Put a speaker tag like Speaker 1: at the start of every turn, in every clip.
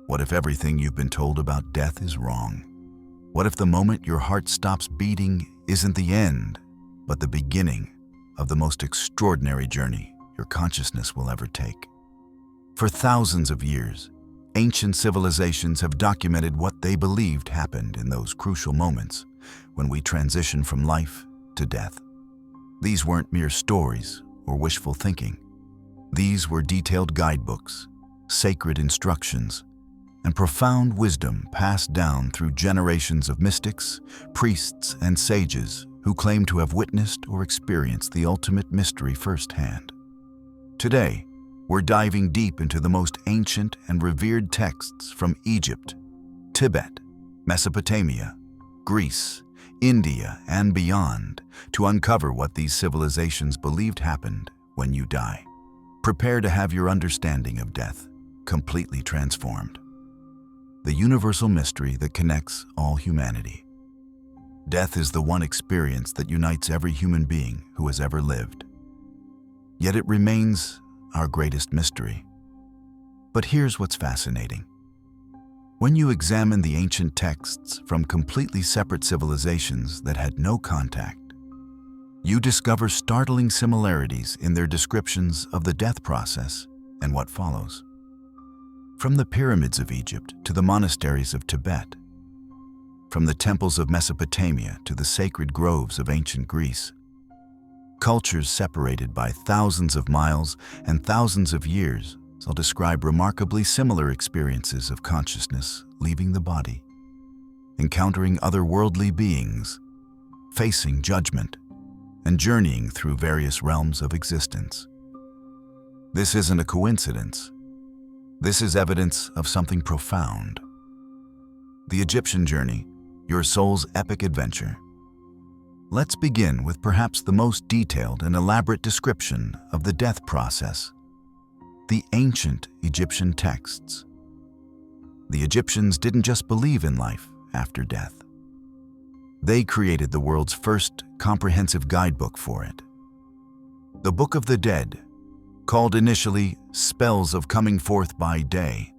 Speaker 1: What if everything you've been told about death is wrong? What if the moment your heart stops beating isn't the end, but the beginning of the most extraordinary journey your consciousness will ever take? For thousands of years, ancient civilizations have documented what they believed happened in those crucial moments when we transition from life to death. These weren't mere stories or wishful thinking. These were detailed guidebooks, sacred instructions, and profound wisdom passed down through generations of mystics, priests, and sages who claim to have witnessed or experienced the ultimate mystery firsthand. Today, we're diving deep into the most ancient and revered texts from Egypt, Tibet, Mesopotamia, Greece, India, and beyond to uncover what these civilizations believed happened when you die. Prepare to have your understanding of death completely transformed. The universal mystery that connects all humanity. Death is the one experience that unites every human being who has ever lived. Yet it remains our greatest mystery. But here's what's fascinating. When you examine the ancient texts from completely separate civilizations that had no contact, you discover startling similarities in their descriptions of the death process and what follows. From the pyramids of Egypt to the monasteries of Tibet, from the temples of Mesopotamia to the sacred groves of ancient Greece, cultures separated by thousands of miles and thousands of years will describe remarkably similar experiences of consciousness leaving the body, encountering otherworldly beings, facing judgment, and journeying through various realms of existence. This isn't a coincidence. This is evidence of something profound. The Egyptian journey, your soul's epic adventure. Let's begin with perhaps the most detailed and elaborate description of the death process, the ancient Egyptian texts. The Egyptians didn't just believe in life after death. They created the world's first comprehensive guidebook for it. The Book of the Dead, called initially Spells of Coming Forth by Day,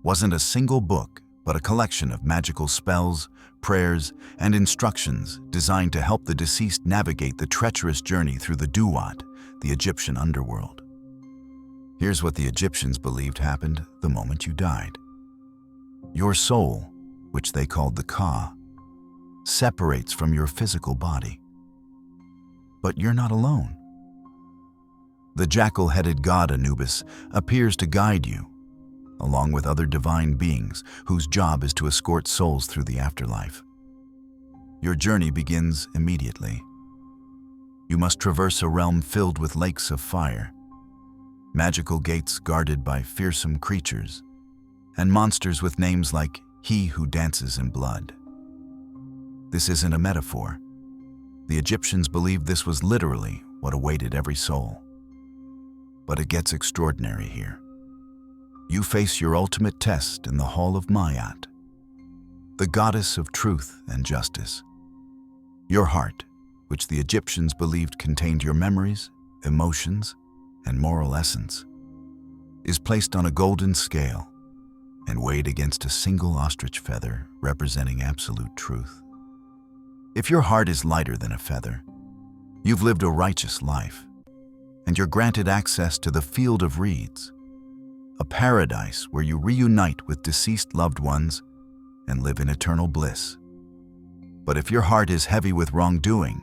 Speaker 1: wasn't a single book, but a collection of magical spells, prayers, and instructions designed to help the deceased navigate the treacherous journey through the Duat, the Egyptian underworld. Here's what the Egyptians believed happened the moment you died. Your soul, which they called the Ka, separates from your physical body. But you're not alone. The jackal-headed god Anubis appears to guide you, along with other divine beings whose job is to escort souls through the afterlife. Your journey begins immediately. You must traverse a realm filled with lakes of fire, magical gates guarded by fearsome creatures, and monsters with names like He Who Dances in Blood. This isn't a metaphor. The Egyptians believed this was literally what awaited every soul. But it gets extraordinary here. You face your ultimate test in the Hall of Mayat, the goddess of truth and justice. Your heart, which the Egyptians believed contained your memories, emotions, and moral essence, is placed on a golden scale and weighed against a single ostrich feather representing absolute truth. If your heart is lighter than a feather, you've lived a righteous life, and you're granted access to the Field of Reeds, a paradise where you reunite with deceased loved ones and live in eternal bliss. But if your heart is heavy with wrongdoing,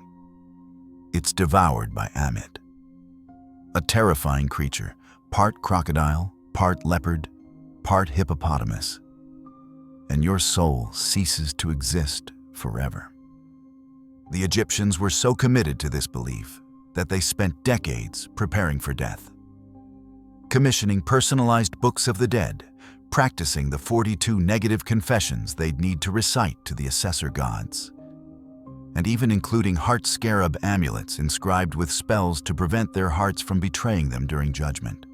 Speaker 1: it's devoured by Amit, a terrifying creature, part crocodile, part leopard, part hippopotamus, and your soul ceases to exist forever. The Egyptians were so committed to this belief that they spent decades preparing for death, commissioning personalized books of the dead, practicing the 42 negative confessions they'd need to recite to the assessor gods, and even including heart scarab amulets inscribed with spells to prevent their hearts from betraying them during judgment.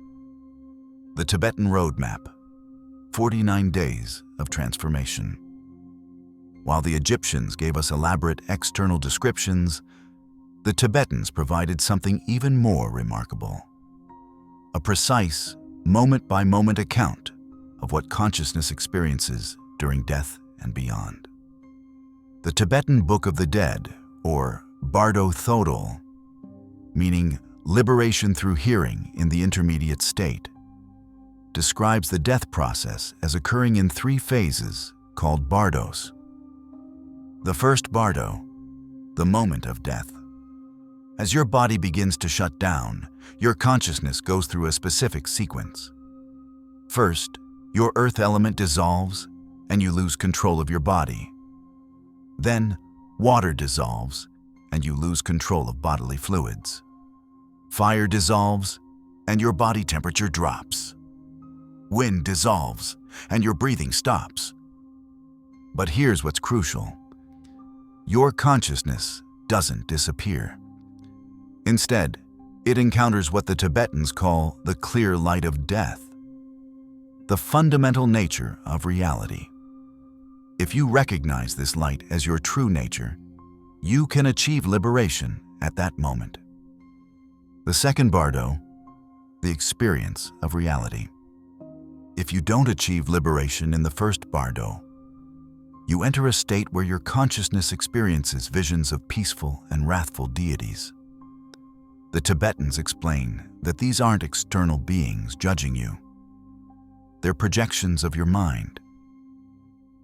Speaker 1: The Tibetan Roadmap, 49 Days of Transformation. While the Egyptians gave us elaborate external descriptions, the Tibetans provided something even more remarkable. A precise, moment-by-moment account of what consciousness experiences during death and beyond. The Tibetan Book of the Dead, or Bardo Thodol, meaning liberation through hearing in the intermediate state, describes the death process as occurring in 3 phases called bardos. The first bardo, the moment of death. As your body begins to shut down, your consciousness goes through a specific sequence. First, your earth element dissolves and you lose control of your body. Then, water dissolves and you lose control of bodily fluids. Fire dissolves and your body temperature drops. Wind dissolves and your breathing stops. But here's what's crucial. Your consciousness doesn't disappear. Instead, it encounters what the Tibetans call the clear light of death, the fundamental nature of reality. If you recognize this light as your true nature, you can achieve liberation at that moment. The second bardo, the experience of reality. If you don't achieve liberation in the first bardo, you enter a state where your consciousness experiences visions of peaceful and wrathful deities. The Tibetans explain that these aren't external beings judging you. They're projections of your mind.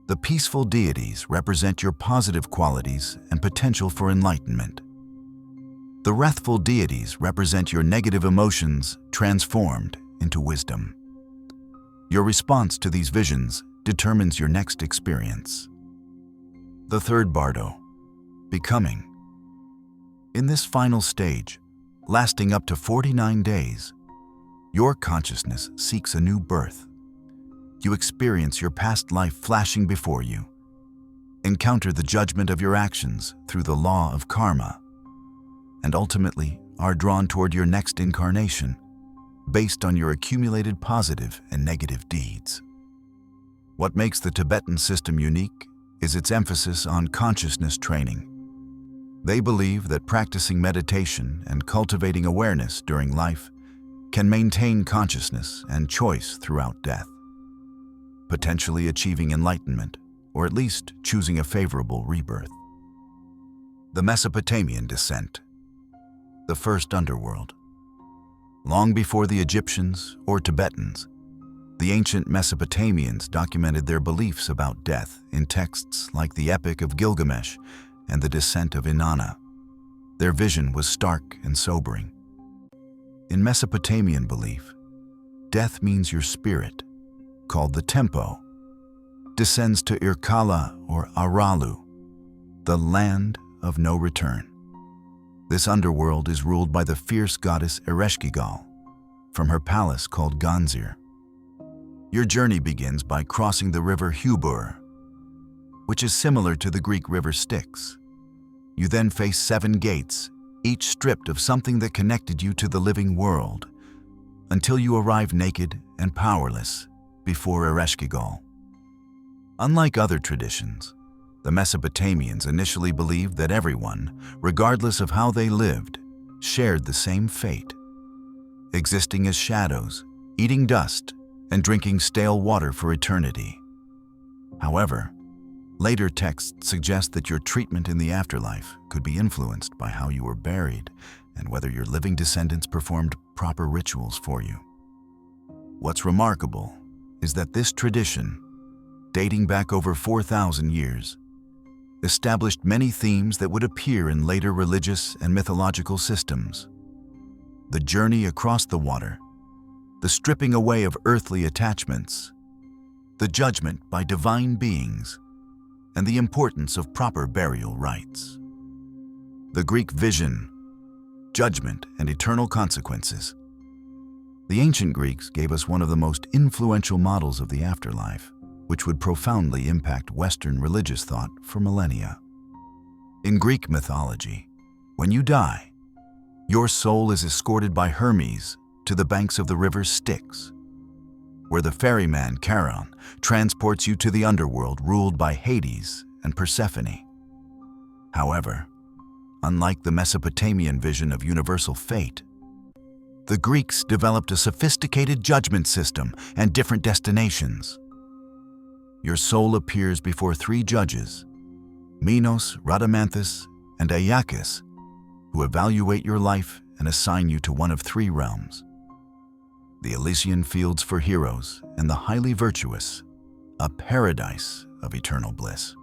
Speaker 1: The peaceful deities represent your positive qualities and potential for enlightenment. The wrathful deities represent your negative emotions transformed into wisdom. Your response to these visions determines your next experience. The third bardo, becoming. In this final stage, lasting up to 49 days, your consciousness seeks a new birth. You experience your past life flashing before you, encounter the judgment of your actions through the law of karma, and ultimately are drawn toward your next incarnation based on your accumulated positive and negative deeds. What makes the Tibetan system unique is its emphasis on consciousness training. They believe that practicing meditation and cultivating awareness during life can maintain consciousness and choice throughout death, potentially achieving enlightenment, or at least choosing a favorable rebirth. The Mesopotamian descent, the first underworld. Long before the Egyptians or Tibetans, the ancient Mesopotamians documented their beliefs about death in texts like the Epic of Gilgamesh and the Descent of Inanna. Their vision was stark and sobering. In Mesopotamian belief, death means your spirit, called the tempo, descends to Irkalla or Aralu, the land of no return. This underworld is ruled by the fierce goddess Ereshkigal from her palace called Ganzir. Your journey begins by crossing the river Hubur, which is similar to the Greek river Styx. You then face 7 gates, each stripped of something that connected you to the living world, until you arrive naked and powerless before Ereshkigal. Unlike other traditions, the Mesopotamians initially believed that everyone, regardless of how they lived, shared the same fate, existing as shadows, eating dust, and drinking stale water for eternity. However, later texts suggest that your treatment in the afterlife could be influenced by how you were buried and whether your living descendants performed proper rituals for you. What's remarkable is that this tradition, dating back over 4,000 years, established many themes that would appear in later religious and mythological systems. The journey across the water, the stripping away of earthly attachments, the judgment by divine beings, and the importance of proper burial rites. The Greek vision, judgment, and eternal consequences. The ancient Greeks gave us one of the most influential models of the afterlife, which would profoundly impact Western religious thought for millennia. In Greek mythology, when you die, your soul is escorted by Hermes to the banks of the river Styx, where the ferryman Charon transports you to the underworld ruled by Hades and Persephone. However, unlike the Mesopotamian vision of universal fate, the Greeks developed a sophisticated judgment system and different destinations. Your soul appears before three judges, Minos, Rhadamanthus, and Aeacus, who evaluate your life and assign you to one of three realms: the Elysian fields for heroes and the highly virtuous, a paradise of eternal bliss.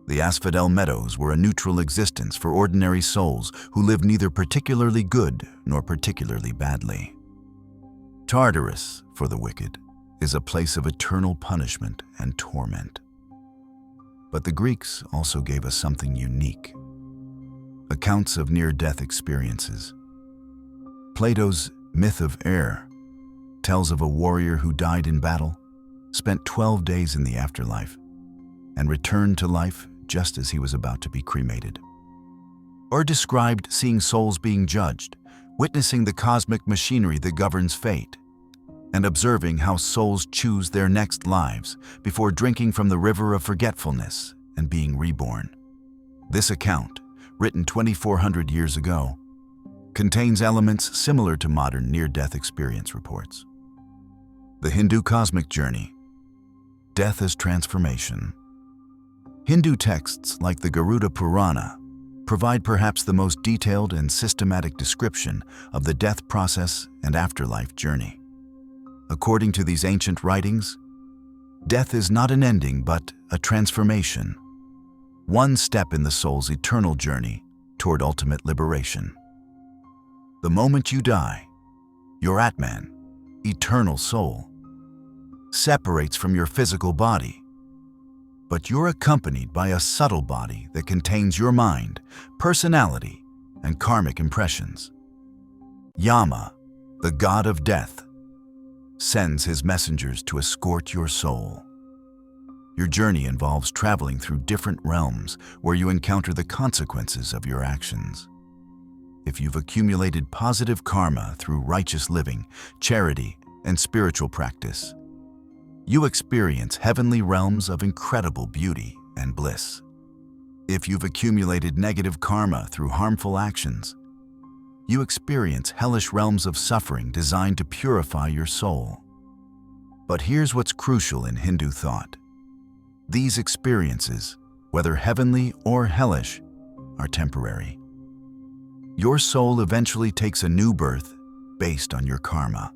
Speaker 1: The Asphodel Meadows were a neutral existence for ordinary souls who lived neither particularly good nor particularly badly. Tartarus, for the wicked, is a place of eternal punishment and torment. But the Greeks also gave us something unique: accounts of near-death experiences. Plato's myth of Air tells of a warrior who died in battle, spent 12 days in the afterlife, and returned to life just as he was about to be cremated. Or described seeing souls being judged, witnessing the cosmic machinery that governs fate, and observing how souls choose their next lives before drinking from the river of forgetfulness and being reborn. This account, written 2,400 years ago, contains elements similar to modern near-death experience reports. The Hindu cosmic journey: death as transformation. Hindu texts like the Garuda Purana provide perhaps the most detailed and systematic description of the death process and afterlife journey. According to these ancient writings, death is not an ending but a transformation, one step in the soul's eternal journey toward ultimate liberation. The moment you die, your Atman, eternal soul, separates from your physical body, but you're accompanied by a subtle body that contains your mind, personality, and karmic impressions. Yama, the god of death, sends his messengers to escort your soul. Your journey involves traveling through different realms where you encounter the consequences of your actions. If you've accumulated positive karma through righteous living, charity, and spiritual practice, you experience heavenly realms of incredible beauty and bliss. If you've accumulated negative karma through harmful actions, you experience hellish realms of suffering designed to purify your soul. But here's what's crucial in Hindu thought: these experiences, whether heavenly or hellish, are temporary. Your soul eventually takes a new birth based on your karma,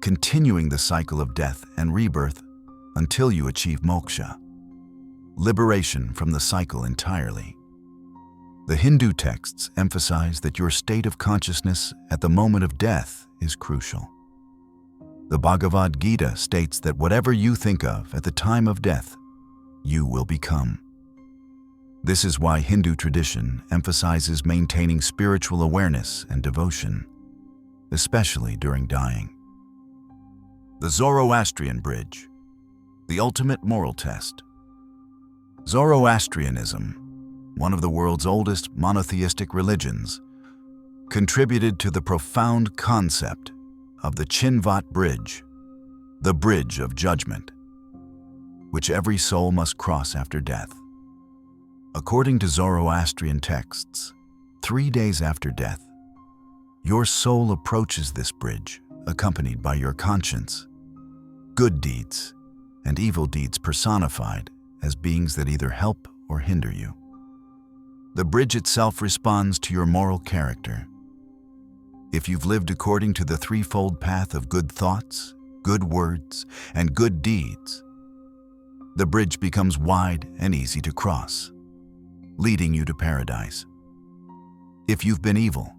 Speaker 1: continuing the cycle of death and rebirth until you achieve moksha, liberation from the cycle entirely. The Hindu texts emphasize that your state of consciousness at the moment of death is crucial. The Bhagavad Gita states that whatever you think of at the time of death, you will become. This is why Hindu tradition emphasizes maintaining spiritual awareness and devotion, especially during dying. The Zoroastrian Bridge, the ultimate moral test. Zoroastrianism, one of the world's oldest monotheistic religions, contributed to the profound concept of the Chinvat Bridge, the bridge of judgment, which every soul must cross after death. According to Zoroastrian texts, 3 days after death, your soul approaches this bridge accompanied by your conscience, good deeds and evil deeds personified as beings that either help or hinder you. The bridge itself responds to your moral character. If you've lived according to the threefold path of good thoughts, good words, and good deeds, the bridge becomes wide and easy to cross, leading you to paradise. If you've been evil,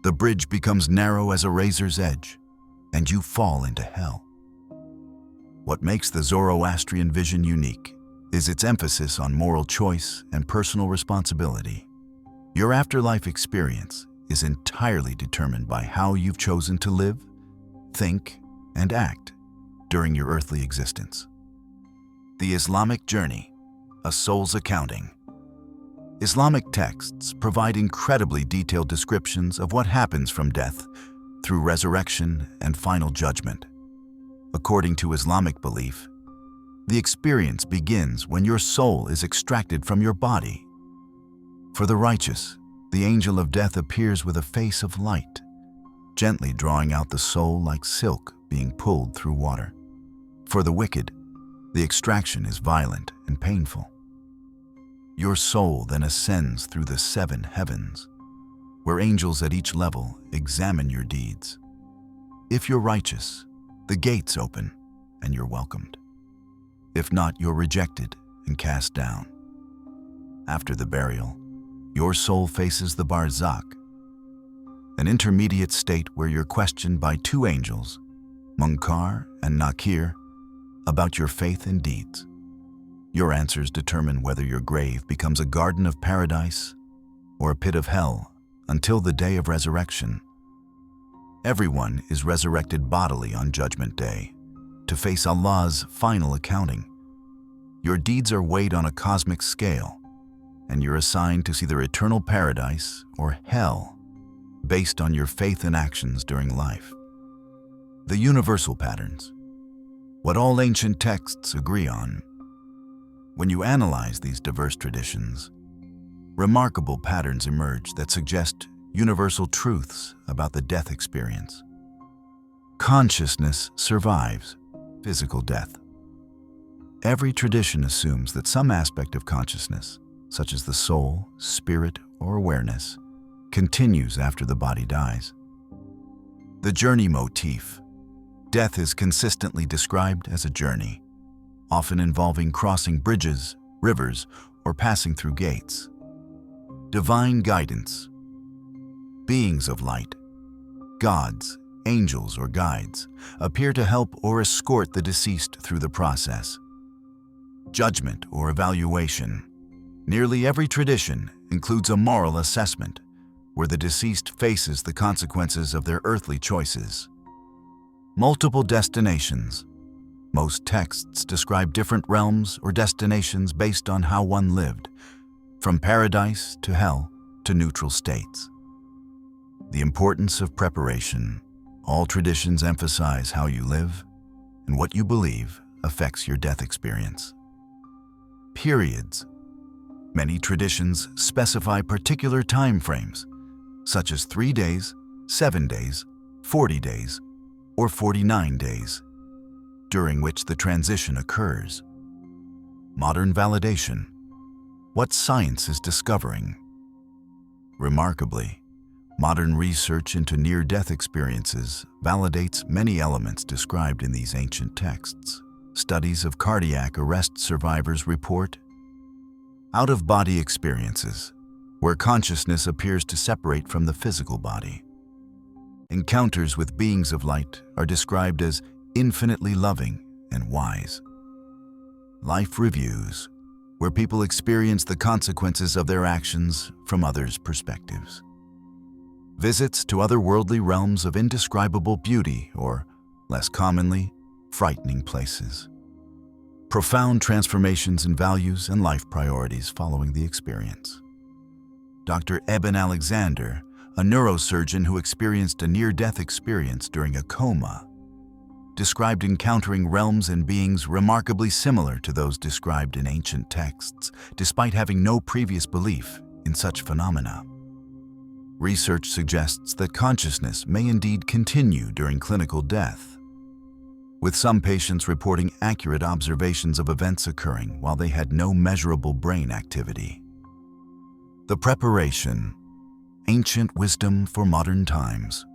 Speaker 1: the bridge becomes narrow as a razor's edge, and you fall into hell. What makes the Zoroastrian vision unique is its emphasis on moral choice and personal responsibility. Your afterlife experience is entirely determined by how you've chosen to live, think, and act during your earthly existence. The Islamic journey, a soul's accounting. Islamic texts provide incredibly detailed descriptions of what happens from death through resurrection and final judgment. According to Islamic belief, the experience begins when your soul is extracted from your body. For the righteous, the angel of death appears with a face of light, gently drawing out the soul like silk being pulled through water. For the wicked, the extraction is violent and painful. Your soul then ascends through the 7 heavens, where angels at each level examine your deeds. If you're righteous, the gates open and you're welcomed. If not, you're rejected and cast down. After the burial, your soul faces the Barzakh, an intermediate state where you're questioned by 2 angels, Munkar and Nakir, about your faith and deeds. Your answers determine whether your grave becomes a garden of paradise or a pit of hell until the day of resurrection. Everyone is resurrected bodily on Judgment Day to face Allah's final accounting. Your deeds are weighed on a cosmic scale, and you're assigned to either eternal paradise or hell based on your faith and actions during life. The universal patterns, what all ancient texts agree on. When you analyze these diverse traditions, remarkable patterns emerge that suggest universal truths about the death experience. Consciousness survives physical death. Every tradition assumes that some aspect of consciousness, such as the soul, spirit, or awareness, continues after the body dies. The journey motif. Death is consistently described as a journey, often involving crossing bridges, rivers, or passing through gates. Divine guidance. Beings of light, gods, angels, or guides, appear to help or escort the deceased through the process. Judgment or evaluation. Nearly every tradition includes a moral assessment, where the deceased faces the consequences of their earthly choices. Multiple destinations. Most texts describe different realms or destinations based on how one lived, from paradise to hell to neutral states. The importance of preparation. All traditions emphasize how you live, and what you believe affects your death experience. Periods. Many traditions specify particular time frames, such as 3 days, 7 days, 40 days, or 49 days, during which the transition occurs. Modern validation. What science is discovering. Remarkably, modern research into near-death experiences validates many elements described in these ancient texts. Studies of cardiac arrest survivors report out-of-body experiences, where consciousness appears to separate from the physical body. Encounters with beings of light are described as infinitely loving and wise. Life reviews, where people experience the consequences of their actions from others' perspectives. Visits to otherworldly realms of indescribable beauty or, less commonly, frightening places. Profound transformations in values and life priorities following the experience. Dr. Eben Alexander, a neurosurgeon who experienced a near-death experience during a coma, described encountering realms and beings remarkably similar to those described in ancient texts, despite having no previous belief in such phenomena. Research suggests that consciousness may indeed continue during clinical death, with some patients reporting accurate observations of events occurring while they had no measurable brain activity. The preparation. Ancient wisdom for modern times.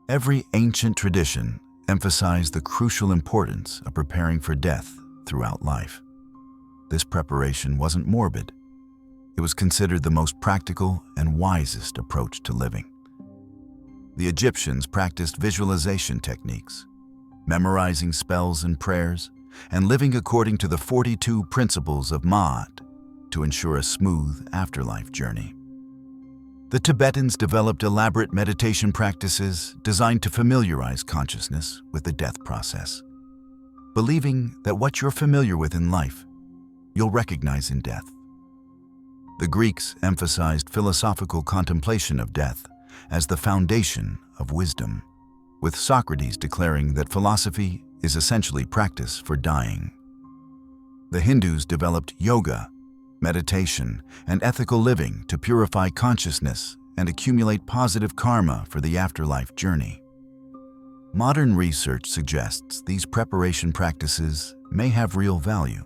Speaker 1: Every ancient tradition emphasized the crucial importance of preparing for death throughout life. This preparation wasn't morbid. It was considered the most practical and wisest approach to living. The Egyptians practiced visualization techniques, memorizing spells and prayers, and living according to the 42 principles of Ma'at to ensure a smooth afterlife journey. The Tibetans developed elaborate meditation practices designed to familiarize consciousness with the death process, believing that what you're familiar with in life, you'll recognize in death. The Greeks emphasized philosophical contemplation of death as the foundation of wisdom, with Socrates declaring that philosophy is essentially practice for dying. The Hindus developed yoga, meditation, and ethical living to purify consciousness and accumulate positive karma for the afterlife journey. Modern research suggests these preparation practices may have real value.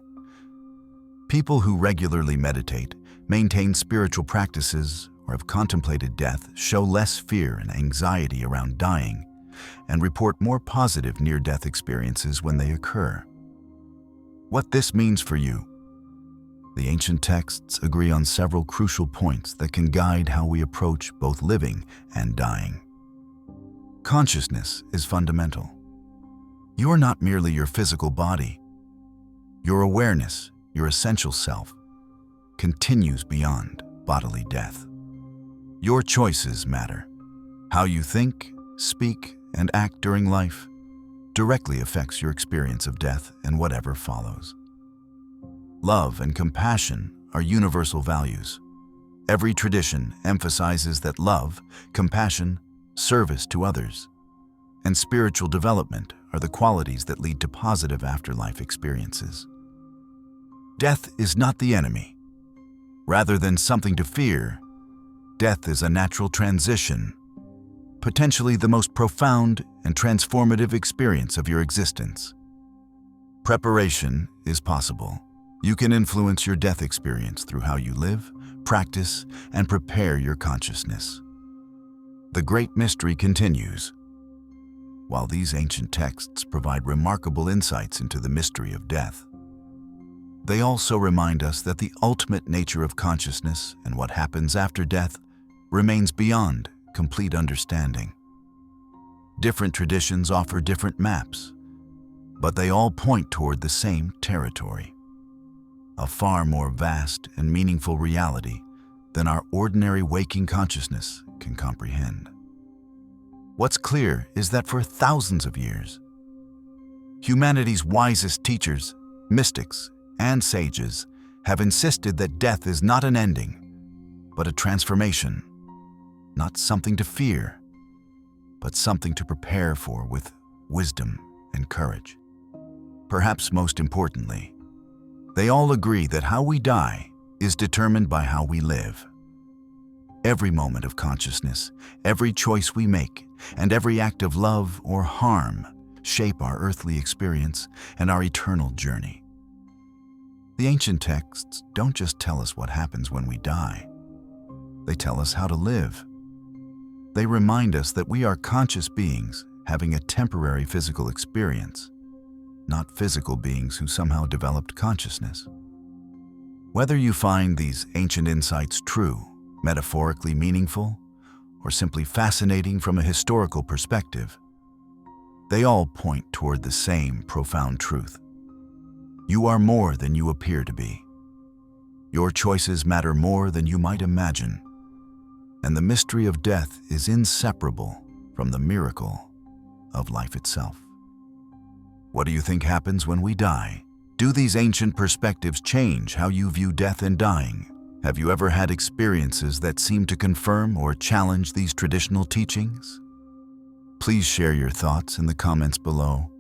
Speaker 1: People who regularly meditate, maintain spiritual practices, or have contemplated death show less fear and anxiety around dying and report more positive near-death experiences when they occur. What this means for you. The ancient texts agree on several crucial points that can guide how we approach both living and dying. Consciousness is fundamental. You are not merely your physical body. Your awareness, your essential self, continues beyond bodily death. Your choices matter. How you think, speak, and act during life directly affects your experience of death and whatever follows. Love and compassion are universal values. Every tradition emphasizes that love, compassion, service to others, and spiritual development are the qualities that lead to positive afterlife experiences. Death is not the enemy. Rather than something to fear, death is a natural transition, potentially the most profound and transformative experience of your existence. Preparation is possible. You can influence your death experience through how you live, practice, and prepare your consciousness. The great mystery continues. While these ancient texts provide remarkable insights into the mystery of death, they also remind us that the ultimate nature of consciousness and what happens after death remains beyond complete understanding. Different traditions offer different maps, but they all point toward the same territory, a far more vast and meaningful reality than our ordinary waking consciousness can comprehend. What's clear is that for thousands of years, humanity's wisest teachers, mystics, and sages have insisted that death is not an ending, but a transformation, not something to fear, but something to prepare for with wisdom and courage. Perhaps most importantly, they all agree that how we die is determined by how we live. Every moment of consciousness, every choice we make, and every act of love or harm shape our earthly experience and our eternal journey. The ancient texts don't just tell us what happens when we die. They tell us how to live. They remind us that we are conscious beings having a temporary physical experience, not physical beings who somehow developed consciousness. Whether you find these ancient insights true, metaphorically meaningful, or simply fascinating from a historical perspective, they all point toward the same profound truth. You are more than you appear to be. Your choices matter more than you might imagine, and the mystery of death is inseparable from the miracle of life itself. What do you think happens when we die? Do these ancient perspectives change how you view death and dying? Have you ever had experiences that seem to confirm or challenge these traditional teachings? Please share your thoughts in the comments below.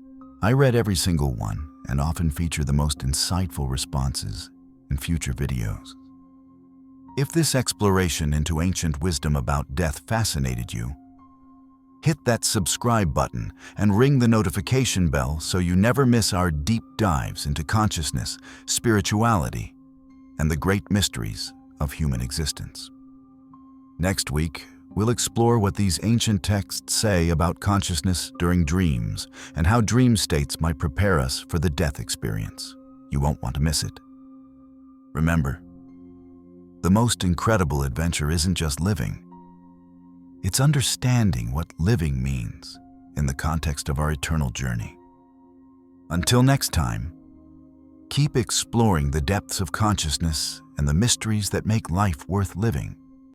Speaker 1: I read every single one and often feature the most insightful responses in future videos. If this exploration into ancient wisdom about death fascinated you, hit that subscribe button and ring the notification bell so you never miss our deep dives into consciousness, spirituality, and the great mysteries of human existence. Next week, we'll explore what these ancient texts say about consciousness during dreams and how dream states might prepare us for the death experience. You won't want to miss it. Remember, the most incredible adventure isn't just living. It's understanding what living means in the context of our eternal journey. Until next time, keep exploring the depths of consciousness and the mysteries that make life worth living.